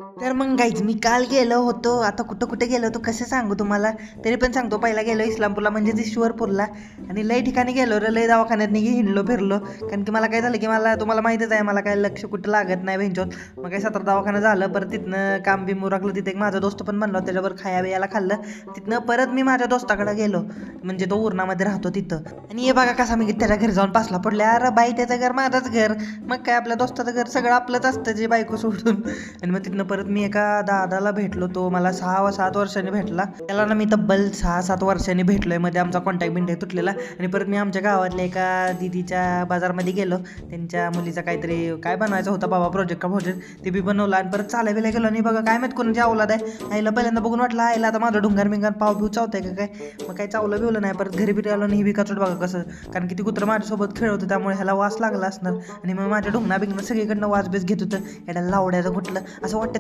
तर मग गाईज मी काल गेलो होतो. आता कुठं कुठे गेलो होतो कसं सांगू तुम्हाला. तरी पण सांगतो. पहिला गेलो इस्लामपूरला म्हणजेच ईश्वरपूरला. आणि लय ठिकाणी गेलो रे, लय दवाखान्यात हिंडलो फिरलो. कारण की मला काय झालं की मला तुम्हाला माहितीच आहे, मला काय लक्ष कुठं लागत नाही भेंचोत. मग काय 17 दवाखाना झालं. परत तिथनं काम बी मुरकलं. तिथे एक माझा दोस्त पण बनला, त्याच्यावर खाया बियाला खाल्लं. तिथनं परत मी माझ्या दोस्ताकडे गेलो, म्हणजे तो उरणामध्ये राहतो तिथं. आणि हे बघा कसा मी त्याच्या घरी जाऊन पासला पडले. अरे बाई त्याचं घर माझंच घर. मग काय आपल्या दोस्ताचं घर सगळं आपलंच असतं, जे बायको सोडून. आणि मग तिथनं परत मी एका दादाला भेटलो. तो मला 6-7 वर्षांनी भेटला. त्याला ना मी तब्बल 6-7 वर्षांनी भेटलोय. मध्ये आमचा कॉन्टॅक्ट बिंटॅक्ट तुटलेला. आणि परत मी आमच्या गावातल्या एका दीदीच्या बाजारमध्ये गेलो. त्यांच्या मुलीचा काहीतरी काय बनवायचा होता बाबा, प्रोजेक्ट ते बी बनवलं. आणि परत चालायला गेलो. आणि बघा काय माहित कोणाची अवलाद आहे. आईला पहिल्यांदा बघून वाटलं आईला आता माझं ढुंगार बिंगार पाव बिव चावतंय का काय. मग काही चावलं बिवलं नाही. परत घरी बिरी आलो आणि ही बी काचोट बघा कसं, कारण की ती कुत्रं माझ्यासोबत खेळ होतं, त्यामुळे ह्याला वास लागला असणार. आणि मग माझ्या ढुंगणा बिंगणं सगळीकडनं वास बेस घेत होतं. याला लावड्याचं कुठलं असं वाटतं